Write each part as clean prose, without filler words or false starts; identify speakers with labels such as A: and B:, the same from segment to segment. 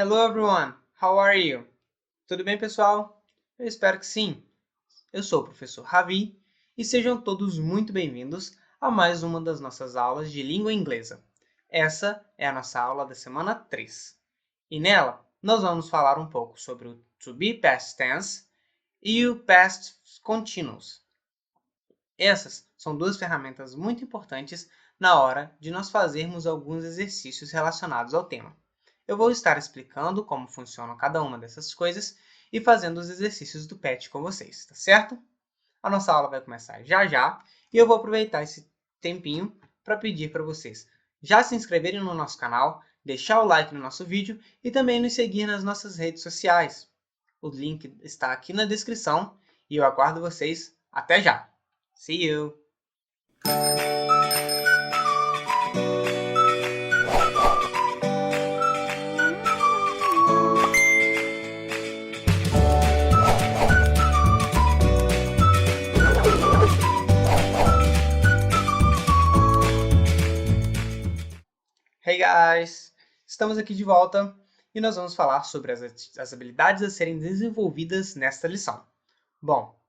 A: Hello everyone, how are you? Tudo bem, pessoal? Eu espero que sim. Eu sou o professor Ravi e sejam todos muito bem-vindos a mais uma das nossas aulas de língua inglesa. Essa é a nossa aula da semana 3. E nela, nós vamos falar um pouco sobre o to be past tense e o past continuous. Essas são duas ferramentas muito importantes na hora de nós fazermos alguns exercícios relacionados ao tema. Eu vou estar explicando como funcionam cada uma dessas coisas e fazendo os exercícios do PET com vocês, tá certo? A nossa aula vai começar já já e eu vou aproveitar esse tempinho para pedir para vocês já se inscreverem no nosso canal, deixar o like no nosso vídeo e também nos seguir nas nossas redes sociais. O link está aqui na descrição e eu aguardo vocês até já! See you! Hey guys! Estamos aqui de volta e nós vamos falar sobre as habilidades a serem desenvolvidas nesta lição. Bom,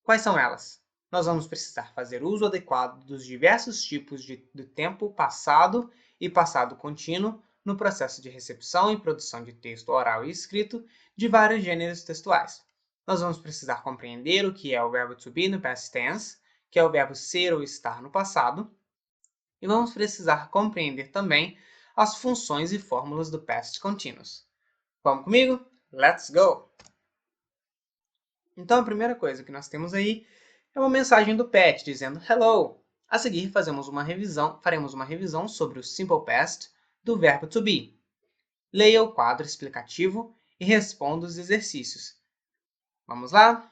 A: quais são elas? Nós vamos precisar fazer uso adequado dos diversos tipos do tempo passado e passado contínuo no processo de recepção e produção de texto oral e escrito de vários gêneros textuais. Nós vamos precisar compreender o que é o verbo to be no past tense, que é o verbo ser ou estar no passado, e vamos precisar compreender também as funções e fórmulas do past continuous. Vamos comigo? Let's go! Então, a primeira coisa que nós temos aí é uma mensagem do Pat dizendo Hello! A seguir, faremos uma revisão sobre o Simple Past do verbo to be. Leia o quadro explicativo e responda os exercícios. Vamos lá?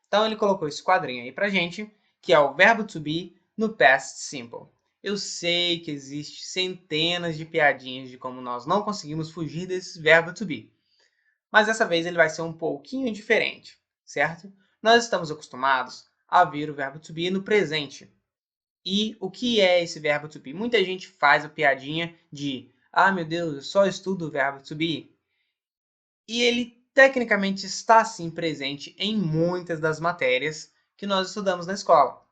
A: Então, ele colocou esse quadrinho aí pra gente, que é o verbo to be no Past Simple. Eu sei que existem centenas de piadinhas de como nós não conseguimos fugir desse verbo to be. Mas dessa vez ele vai ser um pouquinho diferente, certo? Nós estamos acostumados a ver o verbo to be no presente. E o que é esse verbo to be? Muita gente faz a piadinha de meu Deus, eu só estudo o verbo to be. E ele tecnicamente está sim presente em muitas das matérias que nós estudamos na escola.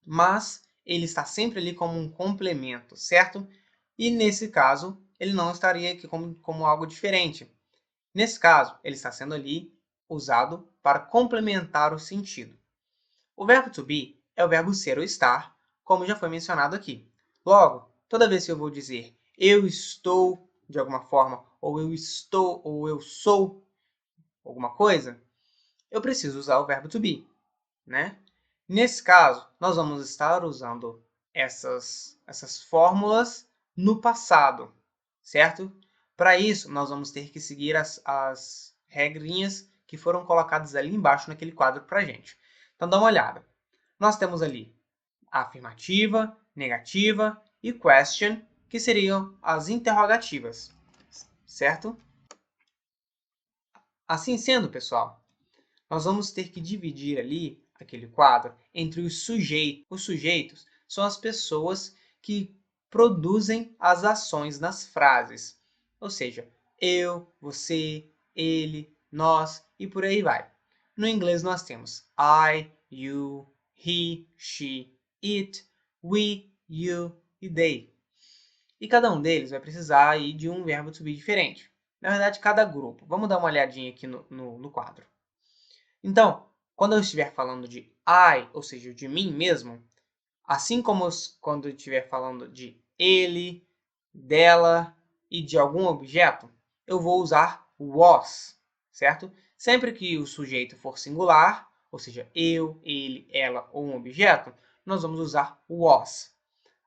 A: Mas ele está sempre ali como um complemento, certo? E nesse caso, ele não estaria aqui como algo diferente. Nesse caso, ele está sendo ali usado para complementar o sentido. O verbo to be é o verbo ser ou estar, como já foi mencionado aqui. Logo, toda vez que eu vou dizer eu estou de alguma forma, ou eu estou, ou eu sou alguma coisa, eu preciso usar o verbo to be, né? Nesse caso, nós vamos estar usando essas fórmulas no passado, certo? Para isso, nós vamos ter que seguir as regrinhas que foram colocadas ali embaixo naquele quadro para a gente. Então, dá uma olhada. Nós temos ali a afirmativa, negativa e question, que seriam as interrogativas, certo? Assim sendo, pessoal, nós vamos ter que dividir ali aquele quadro entre os sujeitos. Os sujeitos são as pessoas que produzem as ações nas frases. Ou seja, eu, você, ele, nós e por aí vai. No inglês nós temos I, you, he, she, it, we, you e they. E cada um deles vai precisar aí de um verbo to be diferente. Na verdade, cada grupo. Vamos dar uma olhadinha aqui no quadro. Então, quando eu estiver falando de I, ou seja, de mim mesmo, assim como quando eu estiver falando de ele, dela e de algum objeto, eu vou usar was, certo? Sempre que o sujeito for singular, ou seja, eu, ele, ela ou um objeto, nós vamos usar was.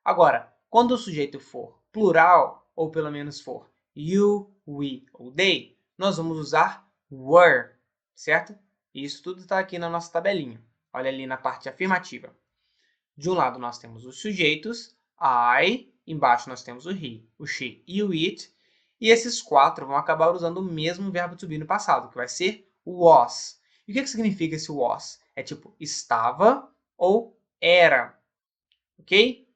A: Agora, quando o sujeito for plural, ou pelo menos for you, we ou they, nós vamos usar were, certo? Isso tudo está aqui na nossa tabelinha. Olha ali na parte afirmativa. De um lado nós temos os sujeitos, I, embaixo nós temos o he, o she e o it, e esses quatro vão acabar usando o mesmo verbo to be no passado, que vai ser was. E o que significa esse was? É tipo estava ou era, ok?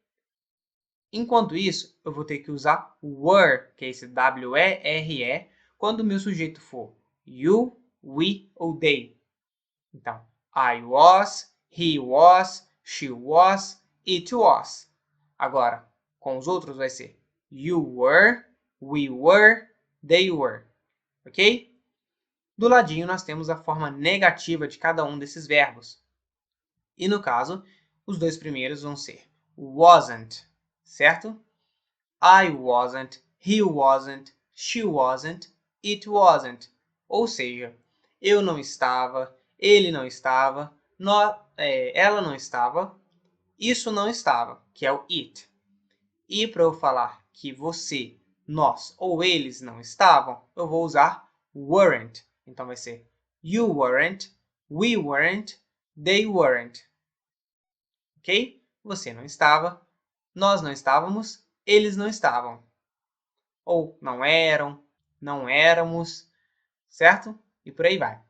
A: Enquanto isso, eu vou ter que usar were, que é esse W-E-R-E, quando o meu sujeito for you, we ou they. Então, I was, he was, she was, it was. Agora, com os outros vai ser you were, we were, they were. Ok? Do ladinho, nós temos a forma negativa de cada um desses verbos. E, no caso, os dois primeiros vão ser wasn't, certo? I wasn't, he wasn't, she wasn't, it wasn't. Ou seja, eu não estava, ele não estava, ela não estava, isso não estava, que é o it. E para eu falar que você, nós ou eles não estavam, eu vou usar weren't. Então vai ser you weren't, we weren't, they weren't. Ok? Você não estava, nós não estávamos, eles não estavam. Ou não eram, não éramos, certo? E por aí vai.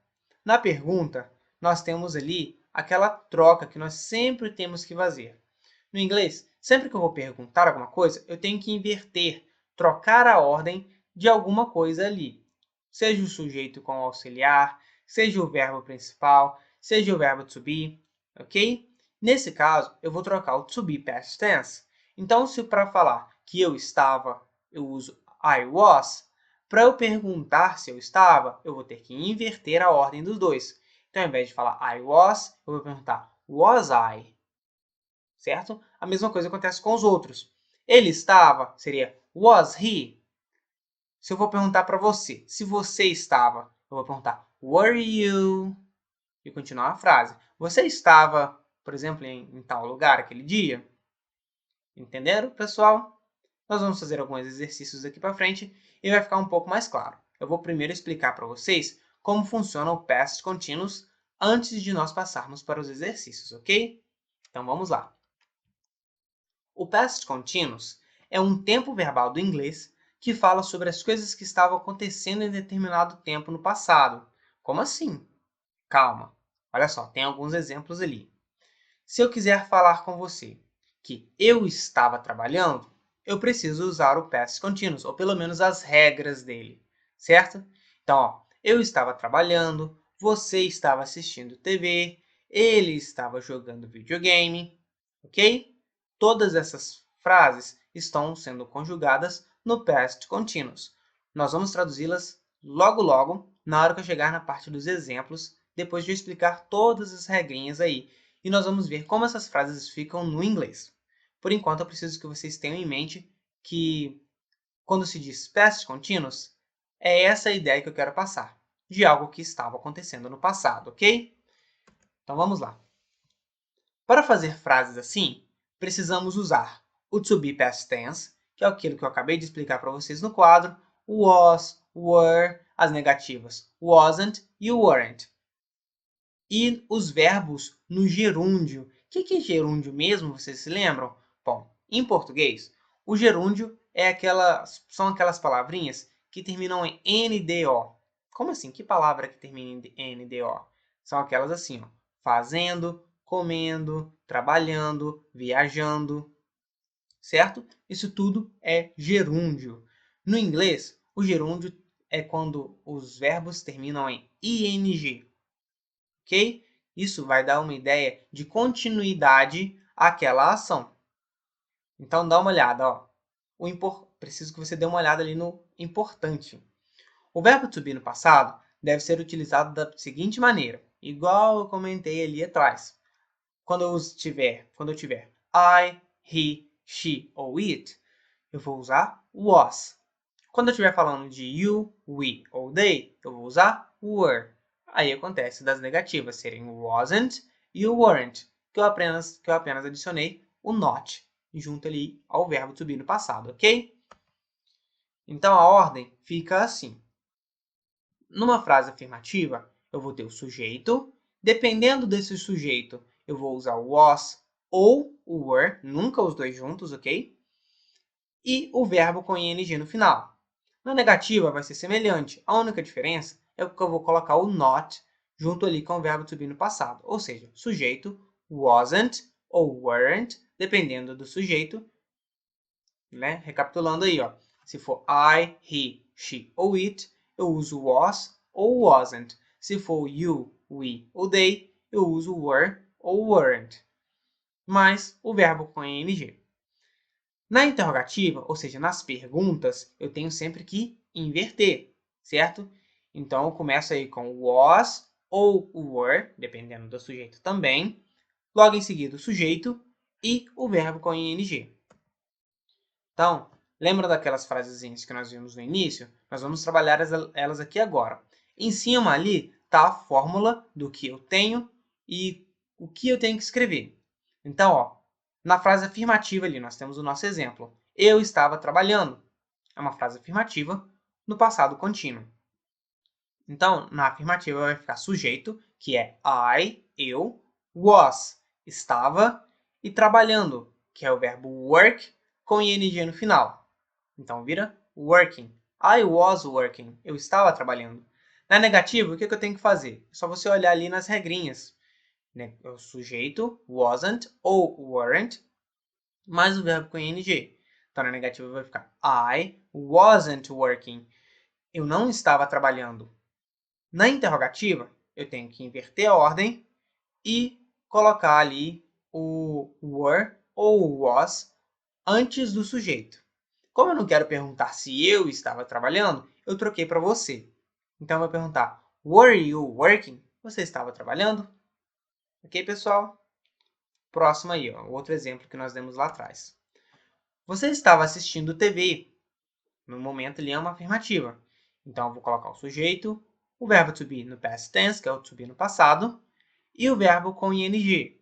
A: Na pergunta, nós temos ali aquela troca que nós sempre temos que fazer. No inglês, sempre que eu vou perguntar alguma coisa, eu tenho que inverter, trocar a ordem de alguma coisa ali. Seja o sujeito com o auxiliar, seja o verbo principal, seja o verbo to be, ok? Nesse caso, eu vou trocar o to be past tense. Então, se para falar que eu estava, eu uso I was, para eu perguntar se eu estava, eu vou ter que inverter a ordem dos dois. Então, ao invés de falar I was, eu vou perguntar was I? Certo? A mesma coisa acontece com os outros. Ele estava, seria was he? Se eu vou perguntar para você, se você estava, eu vou perguntar were you? E continuar a frase. Você estava, por exemplo, em tal lugar aquele dia? Entenderam, pessoal? Nós vamos fazer alguns exercícios aqui para frente e vai ficar um pouco mais claro. Eu vou primeiro explicar para vocês como funciona o past continuous antes de nós passarmos para os exercícios, ok? Então vamos lá. O past continuous é um tempo verbal do inglês que fala sobre as coisas que estavam acontecendo em determinado tempo no passado. Como assim? Calma. Olha só, tem alguns exemplos ali. Se eu quiser falar com você que eu estava trabalhando, eu preciso usar o past continuous, ou pelo menos as regras dele, certo? Então, ó, eu estava trabalhando, você estava assistindo TV, ele estava jogando videogame, ok? Todas essas frases estão sendo conjugadas no past continuous. Nós vamos traduzi-las logo logo, na hora que eu chegar na parte dos exemplos, depois de eu explicar todas as regrinhas aí. E nós vamos ver como essas frases ficam no inglês. Por enquanto, eu preciso que vocês tenham em mente que, quando se diz past continuous, é essa a ideia que eu quero passar, de algo que estava acontecendo no passado, ok? Então, vamos lá. Para fazer frases assim, precisamos usar o to be past tense, que é aquilo que eu acabei de explicar para vocês no quadro, o was, were, as negativas wasn't e o weren't. E os verbos no gerúndio. O que é gerúndio mesmo, vocês se lembram? Bom, em português, o gerúndio são aquelas palavrinhas que terminam em NDO. Como assim? Que palavra que termina em NDO? São aquelas assim, ó, fazendo, comendo, trabalhando, viajando, certo? Isso tudo é gerúndio. No inglês, o gerúndio é quando os verbos terminam em ING, ok? Isso vai dar uma ideia de continuidade àquela ação. Então, dá uma olhada, ó. Preciso que você dê uma olhada ali no importante. O verbo to be no passado deve ser utilizado da seguinte maneira, igual eu comentei ali atrás. Quando eu tiver I, he, she ou it, eu vou usar was. Quando eu estiver falando de you, we ou they, eu vou usar were. Aí acontece das negativas serem o wasn't e o weren't, que eu apenas adicionei o not junto ali ao verbo to be no passado, ok? Então a ordem fica assim. Numa frase afirmativa, eu vou ter o sujeito. Dependendo desse sujeito, eu vou usar o was ou o were, nunca os dois juntos, ok? E o verbo com ing no final. Na negativa vai ser semelhante. A única diferença é que eu vou colocar o not junto ali com o verbo to be no passado. Ou seja, sujeito wasn't ou weren't, dependendo do sujeito, né? Recapitulando aí, ó. Se for I, he, she ou it, eu uso was ou wasn't. Se for you, we ou they, eu uso were ou weren't. Mais o verbo com ing. Na interrogativa, ou seja, nas perguntas, eu tenho sempre que inverter, certo? Então, eu começo aí com was ou were, dependendo do sujeito também. Logo em seguida, o sujeito e o verbo com ing. Então, lembra daquelas frasezinhas que nós vimos no início? Nós vamos trabalhar elas aqui agora. Em cima ali está a fórmula do que eu tenho e o que eu tenho que escrever. Então, ó, na frase afirmativa ali, nós temos o nosso exemplo. Eu estava trabalhando. É uma frase afirmativa no passado contínuo. Então, na afirmativa vai ficar sujeito, que é I, eu, was, estava, e trabalhando, que é o verbo work, com ing no final. Então, vira working. I was working. Eu estava trabalhando. Na negativa, o que eu tenho que fazer? É só você olhar ali nas regrinhas. Né? O sujeito, wasn't ou weren't, mais o verbo com ing. Então, na negativa vai ficar I wasn't working. Eu não estava trabalhando. Na interrogativa, eu tenho que inverter a ordem e colocar ali o were ou was antes do sujeito. Como eu não quero perguntar se eu estava trabalhando, eu troquei para você. Então, eu vou perguntar, were you working? Você estava trabalhando? Ok, pessoal? Próximo aí, ó, outro exemplo que nós demos lá atrás. Você estava assistindo TV. No momento, ali é uma afirmativa. Então, eu vou colocar o sujeito, o verbo to be no past tense, que é o to be no passado, e o verbo com ing.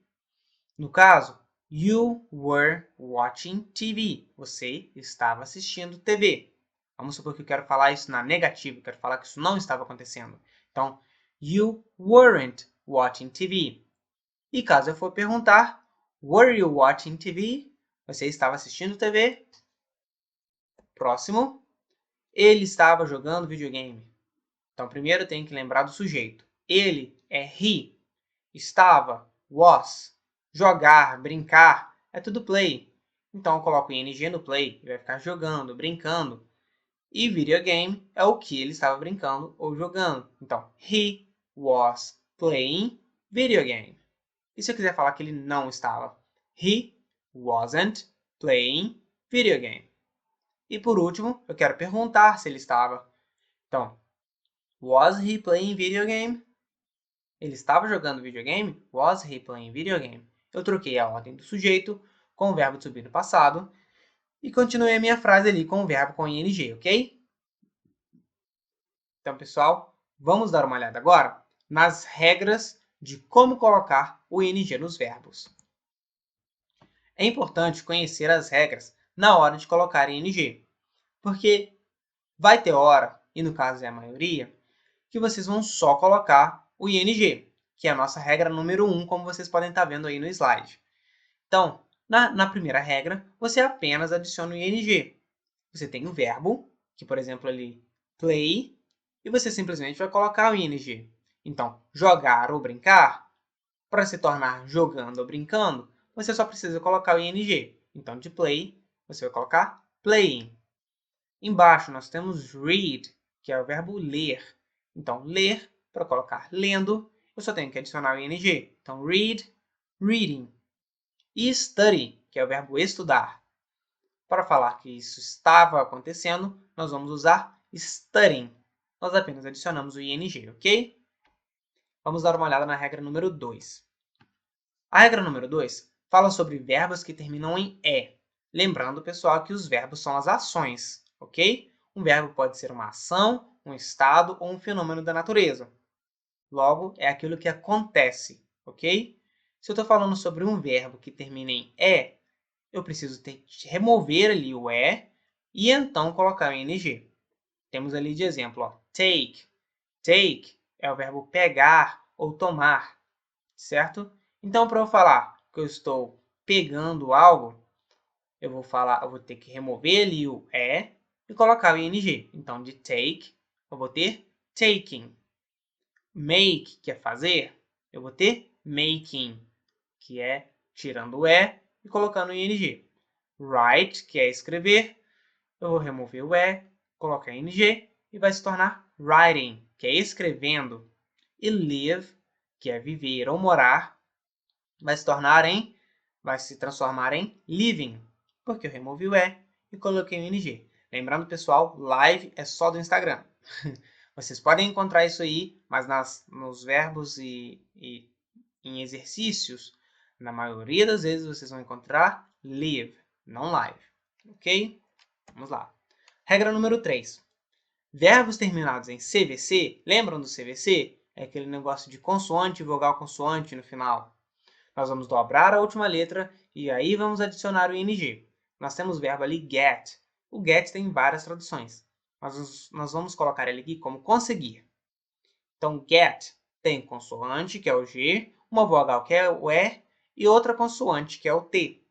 A: No caso, you were watching TV. Você estava assistindo TV. Vamos supor que eu quero falar isso na negativa, eu quero falar que isso não estava acontecendo. Então, you weren't watching TV. E caso eu for perguntar, were you watching TV? Você estava assistindo TV? Próximo. Ele estava jogando videogame. Então, primeiro eu tenho que lembrar do sujeito. Ele é he. Estava, was. Jogar, brincar, é tudo play. Então, eu coloco ing no play e vai ficar jogando, brincando. E videogame é o que ele estava brincando ou jogando. Então, he was playing video game. E se eu quiser falar que ele não estava? He wasn't playing video game. E por último, eu quero perguntar se ele estava. Então, was he playing video game? Ele estava jogando videogame? Was he playing video game? Eu troquei a ordem do sujeito com o verbo to be no passado e continuei a minha frase ali com o verbo com ing, ok? Então, pessoal, vamos dar uma olhada agora nas regras de como colocar o ing nos verbos. É importante conhecer as regras na hora de colocar ing, porque vai ter hora, e no caso é a maioria, que vocês vão só colocar o ing, que é a nossa regra número 1, como vocês podem estar vendo aí no slide. Então, na primeira regra, você apenas adiciona o ing. Você tem o verbo, que por exemplo ali, play, e você simplesmente vai colocar o ing. Então, jogar ou brincar, para se tornar jogando ou brincando, você só precisa colocar o ing. Então, de play, você vai colocar playing. Embaixo, nós temos read, que é o verbo ler. Então, ler, para colocar lendo, eu só tenho que adicionar o ing. Então, read, reading. E study, que é o verbo estudar. Para falar que isso estava acontecendo, nós vamos usar studying. Nós apenas adicionamos o ing, ok? Vamos dar uma olhada na regra número 2. A regra número 2 fala sobre verbos que terminam em "e". Lembrando, pessoal, que os verbos são as ações, ok? Um verbo pode ser uma ação, um estado ou um fenômeno da natureza. Logo, é aquilo que acontece, ok? Se eu estou falando sobre um verbo que termina em "e", eu preciso remover ali o "e" e então colocar o ing. Temos ali de exemplo, ó, take. Take é o verbo pegar ou tomar, certo? Então, para eu falar que eu estou pegando algo, eu vou ter que remover ali o "e" e colocar o ing. Então, de take, eu vou ter taking. Make, que é fazer, eu vou ter making, que é tirando o "e" e colocando o ing. write, que é escrever. Eu vou remover o E, colocar ing e vai se tornar writing, que é escrevendo. E live, que é viver ou morar, vai se transformar em living, porque eu removi o E e coloquei o ing. Lembrando, pessoal, live é só do Instagram. Vocês podem encontrar isso aí, mas nos verbos e em exercícios, na maioria das vezes vocês vão encontrar live, não live. Ok? Vamos lá. Regra número 3. Verbos terminados em CVC, lembram do CVC? É aquele negócio de consoante, vogal, consoante no final. Nós vamos dobrar a última letra e aí vamos adicionar o ing. Nós temos o verbo ali get. O get tem várias traduções. Nós vamos colocar ele aqui como conseguir. Então, get tem consoante, que é o G, uma vogal, que é o E, e outra consoante, que é o T.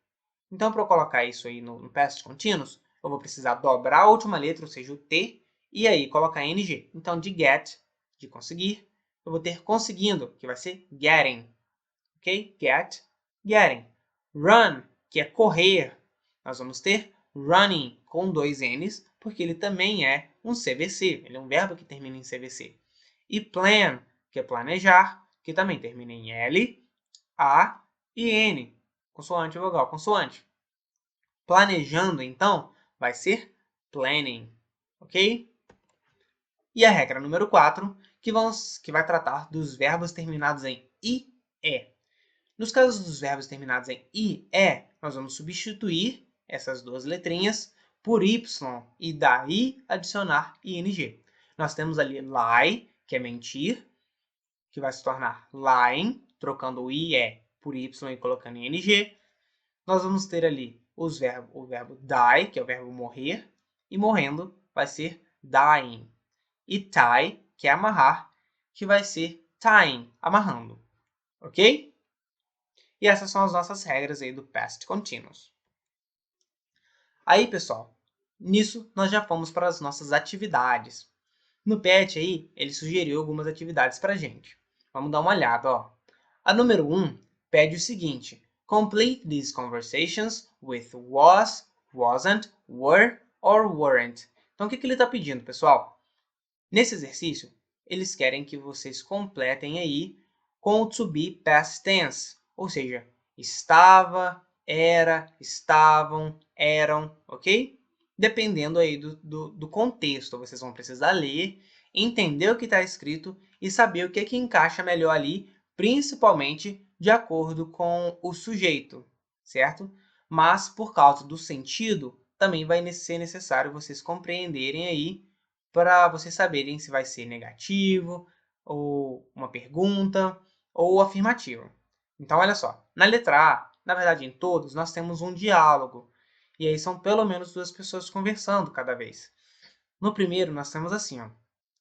A: Então, para eu colocar isso aí no past continuous, eu vou precisar dobrar a última letra, ou seja, o T, e aí colocar ing. Então, de get, de conseguir, eu vou ter conseguindo, que vai ser getting. Ok? Get, getting. Run, que é correr, nós vamos ter running, com 2 N's, porque ele também é um CVC, ele é um verbo que termina em CVC. E plan, que é planejar, que também termina em L, A e N. Consoante, vogal, consoante. Planejando, então, vai ser planning, ok? E a regra número 4, que vai tratar dos verbos terminados em I, E. Nos casos dos verbos terminados em I, E, nós vamos substituir essas duas letrinhas por Y e daí adicionar ing. Nós temos ali lie, que é mentir, que vai se tornar lying, trocando o IE por Y e colocando ing. Nós vamos ter ali o verbo die, que é o verbo morrer, e morrendo vai ser dying. E tie, que é amarrar, que vai ser tying, amarrando. Ok? E essas são as nossas regras aí do past continuous. Aí, pessoal, nisso nós já fomos para as nossas atividades. No PET aí, ele sugeriu algumas atividades para a gente. Vamos dar uma olhada, ó. A número 1 pede o seguinte: complete these conversations with was, wasn't, were or weren't. Então, o que ele está pedindo, pessoal? Nesse exercício, eles querem que vocês completem aí com o to be past tense, ou seja, estava, era, estavam, eram, ok? Dependendo aí do contexto, vocês vão precisar ler, entender o que está escrito e saber o que é que encaixa melhor ali, principalmente de acordo com o sujeito, certo? Mas, por causa do sentido, também vai ser necessário vocês compreenderem aí para vocês saberem se vai ser negativo, ou uma pergunta, ou afirmativo. Então, olha só, na letra A, na verdade em todos, nós temos um diálogo. E aí são pelo menos 2 pessoas conversando cada vez. No primeiro, nós temos assim, ó.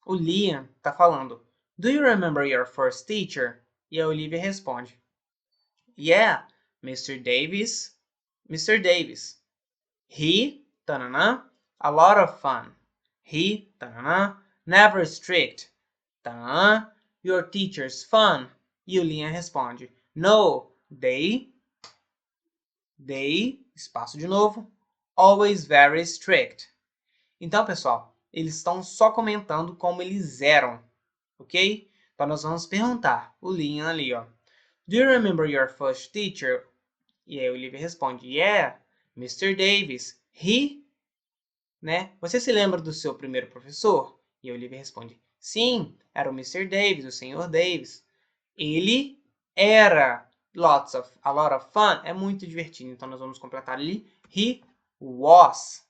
A: O Liam está falando, "Do you remember your first teacher?" E a Olivia responde, "Yeah, Mr. Davis. Mr. Davis. He, tanana, a lot of fun. He, tanana, never strict. Tanana, your teacher's fun." E o Liam responde, "No, espaço de novo, always very strict." Então, pessoal, eles estão só comentando como eles eram, ok? Então, nós vamos perguntar, o Liam ali, ó. "Do you remember your first teacher?" E aí o Olivia responde, "Yeah, Mr. Davis. He..." Né? "Você se lembra do seu primeiro professor?" E a Olivia responde, "Sim, era o Mr. Davis, o Sr. Davis. Ele era a lot of fun." É muito divertido. Então, nós vamos completar ali. He was.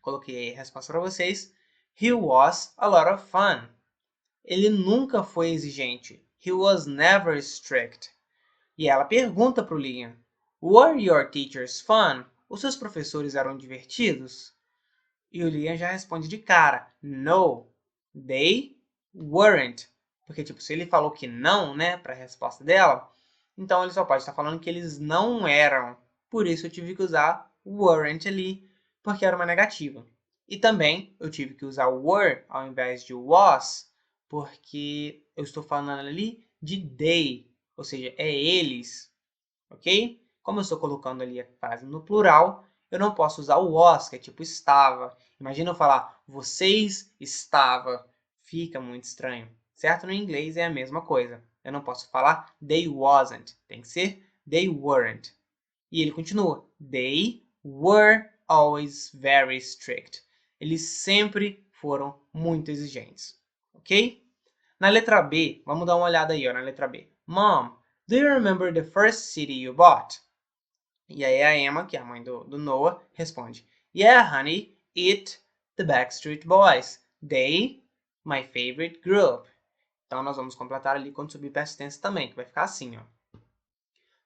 A: Coloquei aí a resposta para vocês. He was a lot of fun. Ele nunca foi exigente. He was never strict. E ela pergunta para o Liam, "Were your teachers fun?" Os seus professores eram divertidos? E o Liam já responde de cara, "No, they weren't." Porque, tipo, se ele falou que não, né, para a resposta dela, então ele só pode estar falando que eles não eram. Por isso eu tive que usar weren't ali, porque era uma negativa. E também eu tive que usar were ao invés de was, porque eu estou falando ali de they, ou seja, é eles, ok? Como eu estou colocando ali a frase no plural, eu não posso usar o was, que é tipo estava. Imagina eu falar vocês estava. Fica muito estranho, certo? No inglês é a mesma coisa. Eu não posso falar they wasn't. Tem que ser they weren't. E ele continua. They were always very strict. Eles sempre foram muito exigentes. Ok? Na letra B, vamos dar uma olhada aí, ó, na letra B. Mom, do you remember the first CD you bought? E aí a Emma, que é a mãe do Noah, responde. Yeah, honey, the Backstreet Boys. They, my favorite group. Então nós vamos completar ali quando subir past tense também, que vai ficar assim, ó.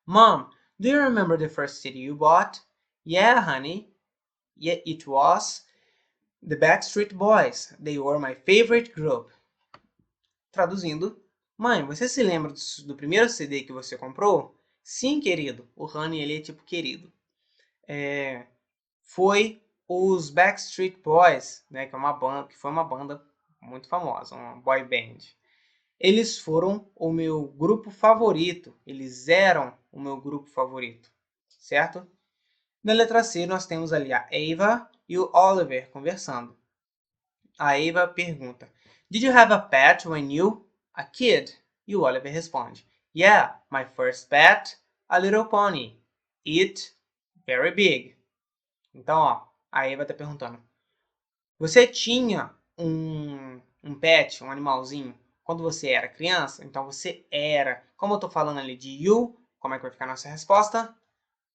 A: Mom, do you remember the first CD you bought? Yeah, honey, yeah, it was the Backstreet Boys. They were my favorite group. Traduzindo, mãe, você se lembra do primeiro CD que você comprou? Sim, querido. O Honey, ele é tipo querido. Foi os Backstreet Boys, né, que foi uma banda muito famosa, uma boy band. Eles foram o meu grupo favorito. Eles eram o meu grupo favorito, certo? Na letra C, nós temos ali a Ava e o Oliver conversando. A Ava pergunta, Did you have a pet when you a kid? E o Oliver responde, Yeah, my first pet, a little pony. It very big. Então, ó, a Ava está perguntando, você tinha um pet, um animalzinho, quando você era criança? Então, você era. Como eu estou falando ali de you, como é que vai ficar a nossa resposta?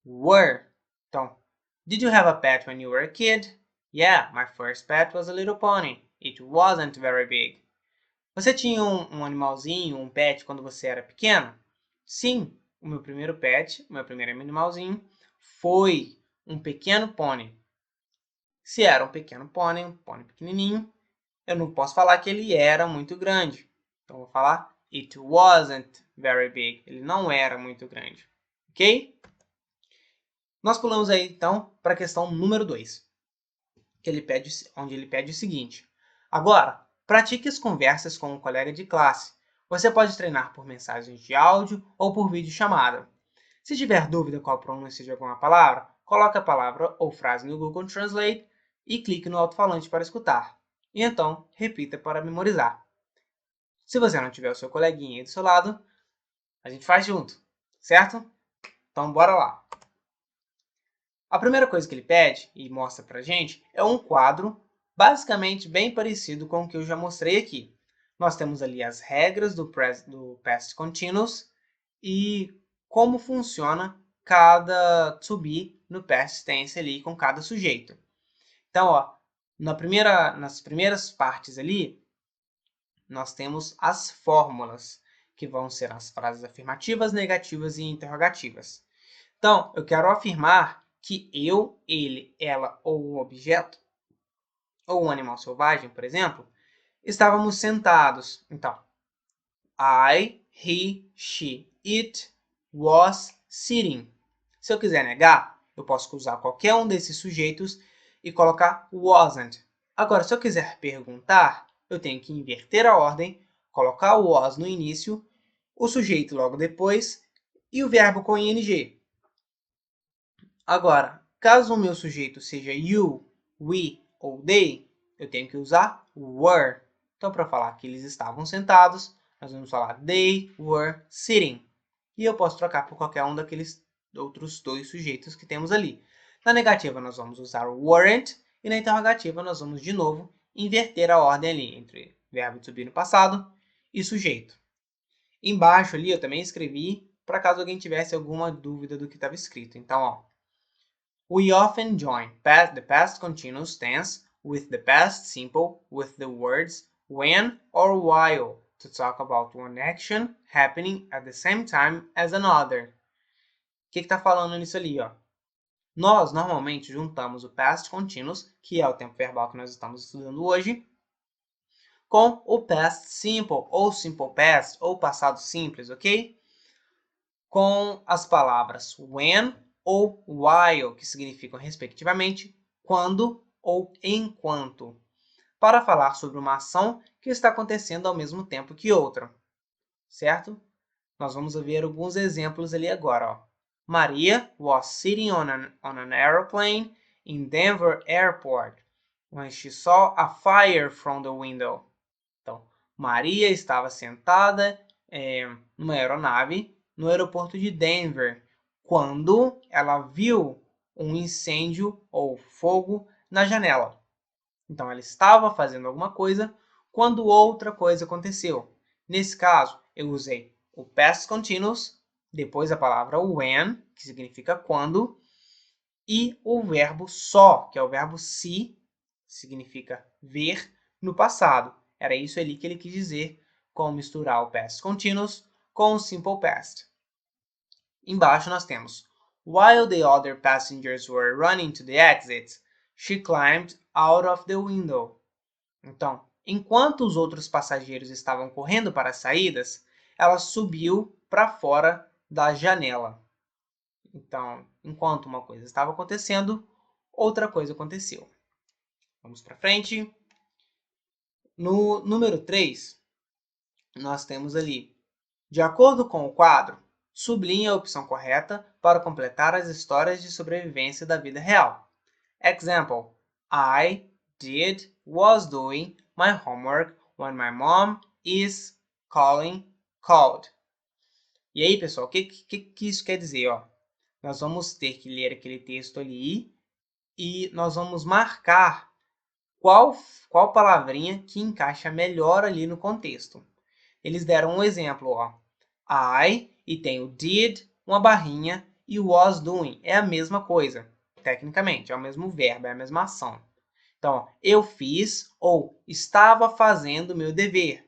A: Were. Então, did you have a pet when you were a kid? Yeah, my first pet was a little pony. It wasn't very big. Você tinha um animalzinho, um pet, quando você era pequeno? Sim, o meu primeiro pet, o meu primeiro animalzinho, foi um pequeno pônei. Se era um pequeno pônei, um pônei pequenininho, eu não posso falar que ele era muito grande. Então, eu vou falar it wasn't very big. Ele não era muito grande. Ok? Nós pulamos aí, então, para a questão número 2, onde ele pede o seguinte. Agora, pratique as conversas com um colega de classe. Você pode treinar por mensagens de áudio ou por videochamada. Se tiver dúvida qual a pronúncia de alguma palavra, coloque a palavra ou frase no Google Translate e clique no alto-falante para escutar. E então, repita para memorizar. Se você não tiver o seu coleguinha aí do seu lado, a gente faz junto, certo? Então, bora lá! A primeira coisa que ele pede e mostra pra gente é um quadro basicamente bem parecido com o que eu já mostrei aqui. Nós temos ali as regras do Past Continuous e como funciona cada to be no Past Tense ali com cada sujeito. Então, ó, nas primeiras partes ali, nós temos as fórmulas, que vão ser as frases afirmativas, negativas e interrogativas. Então, eu quero afirmar que eu, ele, ela ou um objeto, ou um animal selvagem, por exemplo, estávamos sentados. Então, I, he, she, it was sitting. Se eu quiser negar, eu posso usar qualquer um desses sujeitos e colocar wasn't. Agora, se eu quiser perguntar, eu tenho que inverter a ordem, colocar o was no início, o sujeito logo depois e o verbo com ing. Agora, caso o meu sujeito seja you, we ou they, eu tenho que usar were. Então, para falar que eles estavam sentados, nós vamos falar they were sitting. E eu posso trocar por qualquer um daqueles outros dois sujeitos que temos ali. Na negativa, nós vamos usar weren't. E na interrogativa, nós vamos, de novo, inverter a ordem ali entre verbo to be no passado e sujeito. Embaixo ali, eu também escrevi para caso alguém tivesse alguma dúvida do que estava escrito. Então, ó, we often join the past continuous tense with the past simple with the words when or while to talk about one action happening at the same time as another. O que está falando nisso ali, ó? Nós, normalmente, juntamos o past continuous, que é o tempo verbal que nós estamos estudando hoje, com o past simple, ou simple past, ou passado simples, ok? Com as palavras when ou while, que significam, respectivamente, quando ou enquanto, para falar sobre uma ação que está acontecendo ao mesmo tempo que outra, certo? Nós vamos ver alguns exemplos ali agora, ó. Maria was sitting on an aeroplane in Denver Airport when she saw a fire from the window. Então, Maria estava sentada numa aeronave no aeroporto de Denver quando ela viu um incêndio ou fogo na janela. Então, ela estava fazendo alguma coisa quando outra coisa aconteceu. Nesse caso, eu usei o past continuous, depois a palavra when, que significa quando, e o verbo só, que é o verbo see, significa ver, no passado. Era isso ali que ele quis dizer com misturar o past continuous com o simple past. Embaixo nós temos while the other passengers were running to the exit, she climbed out of the window. Então, enquanto os outros passageiros estavam correndo para as saídas, ela subiu para fora da janela. Então, enquanto uma coisa estava acontecendo, outra coisa aconteceu. Vamos para frente. No número 3, nós temos ali, de acordo com o quadro, sublinhe a opção correta para completar as histórias de sobrevivência da vida real. Example: I was doing my homework when my mom is called. E aí, pessoal, o que isso quer dizer? Ó? Nós vamos ter que ler aquele texto ali e nós vamos marcar qual palavrinha que encaixa melhor ali no contexto. Eles deram um exemplo, ó. I, e tem o did, uma barrinha, e o was doing. É a mesma coisa, tecnicamente, é o mesmo verbo, é a mesma ação. Então, ó, eu fiz ou estava fazendo meu dever.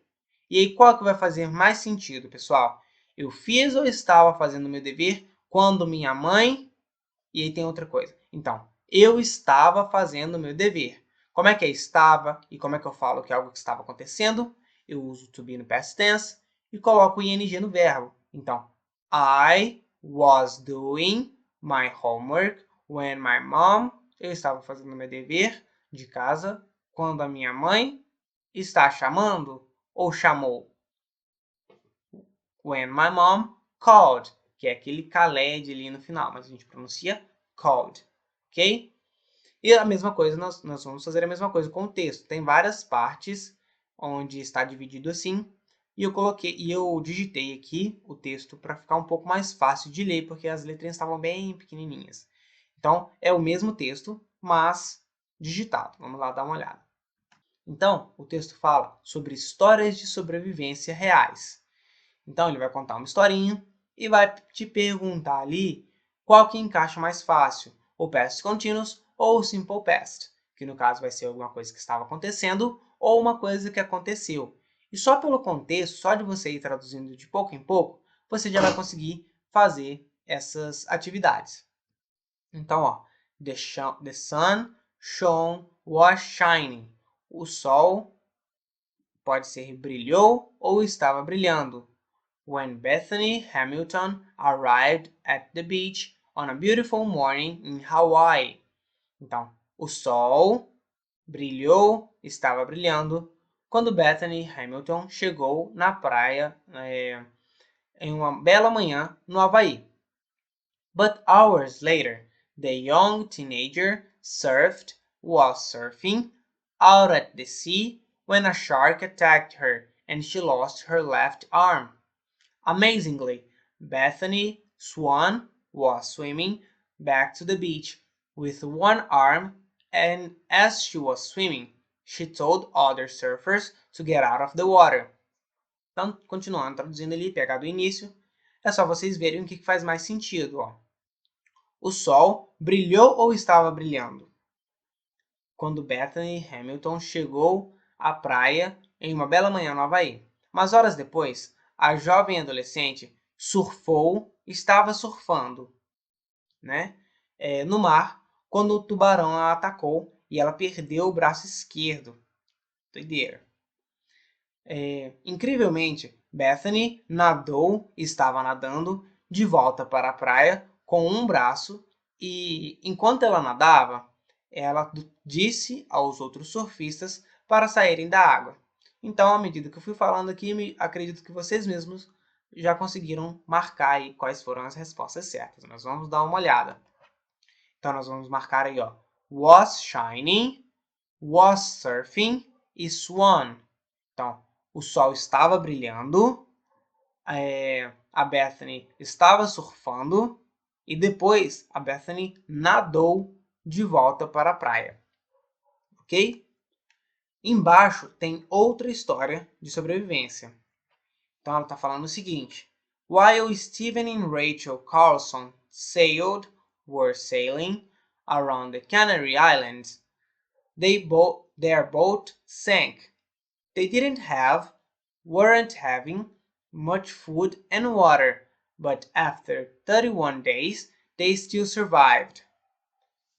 A: E aí, qual que vai fazer mais sentido, pessoal? Eu fiz ou estava fazendo meu dever quando minha mãe... E aí tem outra coisa. Então, eu estava fazendo meu dever. Como é que é estava e como é que eu falo que é algo que estava acontecendo? Eu uso to be no past tense e coloco o ing no verbo. Então, I was doing my homework when my mom... Eu estava fazendo meu dever de casa quando a minha mãe está chamando ou chamou. When my mom called, que é aquele Khaled ali no final, mas a gente pronuncia called, ok? E a mesma coisa, nós vamos fazer a mesma coisa com o texto. Tem várias partes onde está dividido assim, e eu digitei aqui o texto para ficar um pouco mais fácil de ler, porque as letrinhas estavam bem pequenininhas. Então, é o mesmo texto, mas digitado. Vamos lá dar uma olhada. Então, o texto fala sobre histórias de sobrevivência reais. Então, ele vai contar uma historinha e vai te perguntar ali qual que encaixa mais fácil, o past continuous ou o simple past, que no caso vai ser alguma coisa que estava acontecendo ou uma coisa que aconteceu. E só pelo contexto, só de você ir traduzindo de pouco em pouco, você já vai conseguir fazer essas atividades. Então, ó, the sun shone was shining. O sol pode ser brilhou ou estava brilhando. When Bethany Hamilton arrived at the beach on a beautiful morning in Hawaii. Então, o sol brilhou, estava brilhando, quando Bethany Hamilton chegou na praia em uma bela manhã no Havaí. But hours later, the young teenager was surfing out at the sea when a shark attacked her and she lost her left arm. Amazingly, Bethany Swan was swimming back to the beach with one arm, and as she was swimming, she told other surfers to get out of the water. Então, continuando traduzindo ali, pegar do início, é só vocês verem o que faz mais sentido. Ó. O sol brilhou ou estava brilhando? Quando Bethany Hamilton chegou à praia em uma bela manhã no Havaí. Mas horas depois, a jovem adolescente estava surfando, né, no mar, quando o tubarão a atacou e ela perdeu o braço esquerdo. Doideira. Incrivelmente, Bethany estava nadando de volta para a praia com um braço e, enquanto ela nadava, ela disse aos outros surfistas para saírem da água. Então, à medida que eu fui falando aqui, acredito que vocês mesmos já conseguiram marcar aí quais foram as respostas certas. Nós vamos dar uma olhada. Então, nós vamos marcar aí, ó. was shining, was surfing e swam. Então, o sol estava brilhando, a Bethany estava surfando e depois a Bethany nadou de volta para a praia. Ok? Embaixo tem outra história de sobrevivência. Então ela está falando o seguinte: While Stephen and Rachel Carlson were sailing around the Canary Islands, their boat sank. They weren't having much food and water, but after 31 days, they still survived.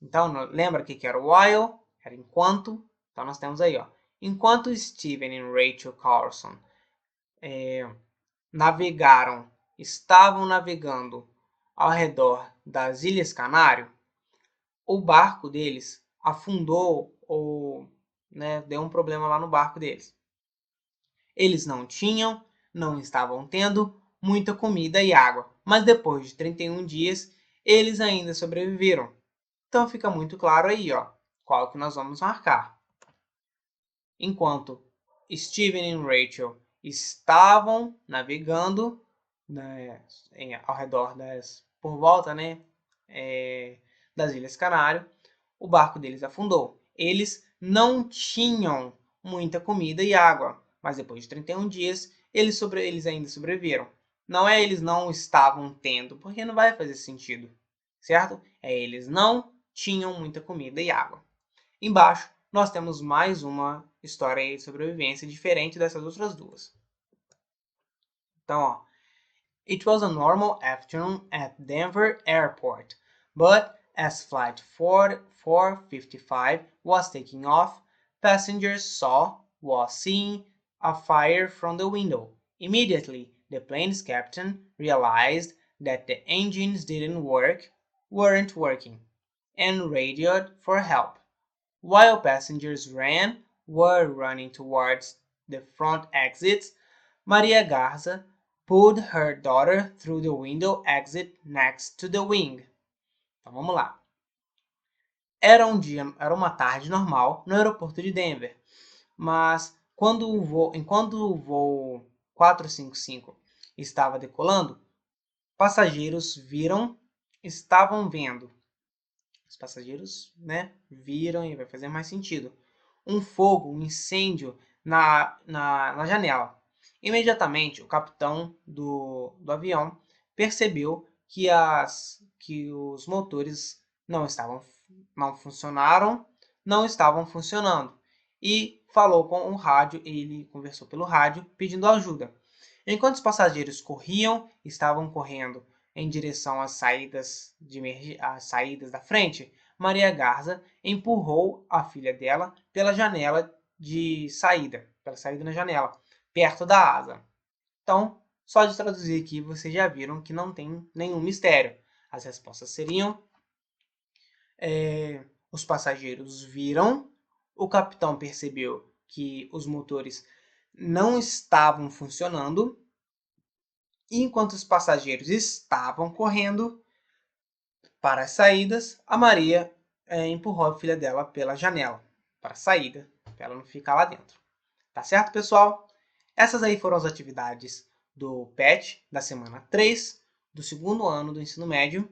A: Então, lembra o que era while? Era enquanto. Então, nós temos aí, ó. Enquanto Stephen e Rachel Carlson estavam navegando ao redor das Ilhas Canário, o barco deles afundou ou deu um problema lá no barco deles. Eles não estavam tendo muita comida e água, mas depois de 31 dias, eles ainda sobreviveram. Então fica muito claro aí, ó, qual que nós vamos marcar. Enquanto Stephen e Rachel estavam navegando ao redor por volta, das Ilhas Canário, o barco deles afundou. Eles não tinham muita comida e água, mas depois de 31 dias, eles ainda sobreviveram. Não é eles não estavam tendo, porque não vai fazer sentido, certo? Eles não tinham muita comida e água. Embaixo, nós temos mais uma história de sobrevivência diferente dessas outras duas. Então, ó. It was a normal afternoon at Denver Airport, but as Flight 455 was taking off, passengers was seeing a fire from the window. Immediately, the plane's captain realized that the engines weren't working, and radioed for help. While passengers were running towards the front exits, Maria Garza pulled her daughter through the window exit next to the wing. Então vamos lá. Era uma tarde normal no aeroporto de Denver, mas enquanto o voo 455 estava decolando, passageiros estavam vendo. Os passageiros, viram, e vai fazer mais sentido, um incêndio na janela. Imediatamente, o capitão do avião percebeu que os motores não estavam funcionando e falou com o rádio. Ele conversou pelo rádio pedindo ajuda. Enquanto os passageiros estavam correndo em direção às saídas da frente, Maria Garza empurrou a filha dela pela saída na janela, perto da asa. Então, só de traduzir aqui, vocês já viram que não tem nenhum mistério. As respostas seriam: os passageiros viram, o capitão percebeu que os motores não estavam funcionando, e enquanto os passageiros estavam correndo para as saídas, a Maria empurrou a filha dela pela janela, para a saída, para ela não ficar lá dentro. Tá certo, pessoal? Essas aí foram as atividades do PET da semana 3, do segundo ano do ensino médio,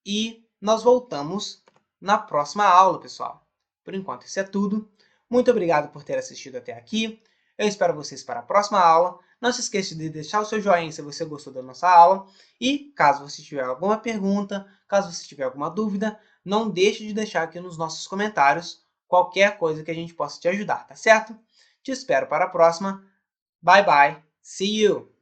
A: e nós voltamos na próxima aula, pessoal. Por enquanto, isso é tudo. Muito obrigado por ter assistido até aqui. Eu espero vocês para a próxima aula. Não se esqueça de deixar o seu joinha se você gostou da nossa aula. E caso você tiver alguma pergunta, caso você tiver alguma dúvida, não deixe de deixar aqui nos nossos comentários qualquer coisa que a gente possa te ajudar, tá certo? Te espero para a próxima. Bye bye. See you!